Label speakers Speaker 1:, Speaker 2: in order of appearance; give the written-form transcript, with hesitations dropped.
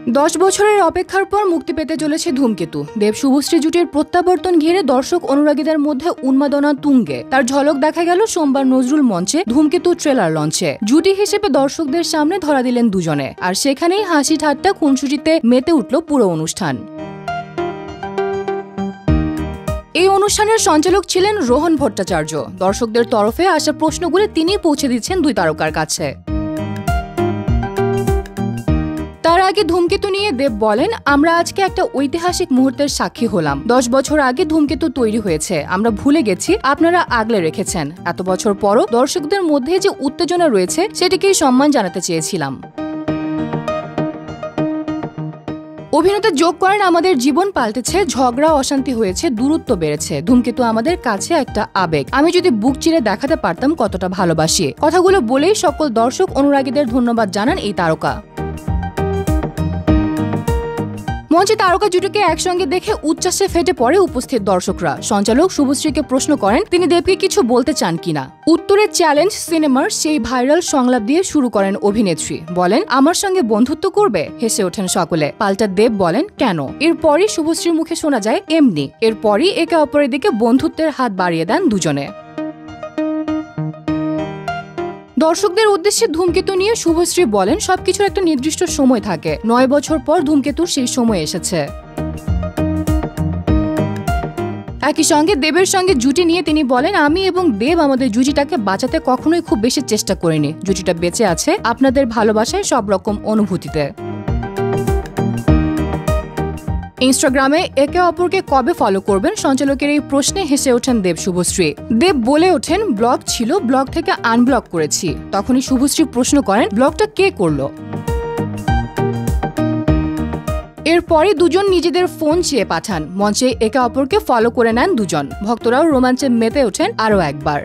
Speaker 1: 10 বছরের অপেক্ষার পর মুক্তি পেতে চলেছে ধূমকেতু। দেব শুভশ্রী জুটির প্রত্যাবর্তন ঘিরে দর্শক অনুরাগীদের মধ্যে উন্মাদনা তুঙ্গে। তার ঝলক দেখা গেল সোমবার নজরুল মঞ্চে ধূমকেতু ট্রেলার লঞ্চে। জুটি হিসেবে দর্শকদের সামনে ধরা দিলেন দুজনে, আর সেখানেই হাসি ঠাট্টা খুনসুটিতে মেতে উঠল পুরো অনুষ্ঠান। এই অনুষ্ঠানের সঞ্চালক ছিলেন রোহন ভট্টাচার্য। দর্শকদের তরফে আসা প্রশ্নগুলি তিনিই পৌঁছে দিচ্ছেন দুই তারকার কাছে। তার আগে ধূমকেতু নিয়ে দেব বলেন, আমরা আজকে একটা ঐতিহাসিক মুহূর্তের সাক্ষী হলাম। 10 বছর আগে ধূমকেতু তৈরি হয়েছে, আমরা ভুলে গেছি, আপনারা আগলে রেখেছেন। এত বছর পরও দর্শকদের মধ্যে যে উত্তেজনা রয়েছে সেটিকেই সম্মান জানাতে চেয়েছিলাম। অভিনেতা যোগ করেন, আমাদের জীবন পাল্টেছে, ঝগড়া অশান্তি হয়েছে, দূরত্ব বেড়েছে। ধূমকেতু আমাদের কাছে একটা আবেগ। আমি যদি বুক চিরে দেখাতে পারতাম কতটা ভালোবাসি। কথাগুলো বলেই সকল দর্শক অনুরাগীদের ধন্যবাদ জানান এই তারকা। মঞ্চে তারকা জুটিকে একসঙ্গে দেখে উচ্ছ্বাসে ফেটে পড়ে উপস্থিত দর্শকরা। সঞ্চালক শুভশ্রীকে প্রশ্ন করেন, তিনি দেবকে কিছু বলতে চান কিনা। উত্তরে চ্যালেঞ্জ সিনেমার সেই ভাইরাল সংলাপ দিয়ে শুরু করেন অভিনেত্রী। বলেন, আমার সঙ্গে বন্ধুত্ব করবে? হেসে ওঠেন সকলে। পাল্টা দেব বলেন, কেন? এরপরই শুভশ্রীর মুখে শোনা যায়, এমনি। এরপরই একে অপরের দিকে বন্ধুত্বের হাত বাড়িয়ে দেন দুজনে। দর্শকদের উদ্দেশ্যে ধূমকেতু নিয়ে শুভশ্রী বলেন, সবকিছুর একটা নির্দিষ্ট সময় থাকে। 9 বছর পর ধূমকেতুর সেই সময় এসেছে। একই সঙ্গে দেবের সঙ্গে জুটি নিয়ে তিনি বলেন, আমি এবং দেব আমাদের জুটিটাকে বাঁচাতে কখনোই খুব বেশি চেষ্টা করিনি। জুটিটা বেঁচে আছে আপনাদের ভালোবাসায়, সব রকম অনুভূতিতে। ইনস্টাগ্রামে একে অপরকে কবে ফলো করবেন, সঞ্চালকের এই প্রশ্নে হেসে ওঠেন দেব শুভশ্রী। দেব বলে ওঠেন, ব্লগ ছিল, ব্লগ থেকে আনব্লক করেছি। তখনই শুভশ্রী প্রশ্ন করেন, ব্লগটা কে করলো? এরপরে দুজন নিজেদের ফোন চেয়ে পাঠান। মঞ্চে একে অপরকে ফলো করে নেন দুজন। ভক্তরাও রোমাঞ্চে মেতে ওঠেন আরও একবার।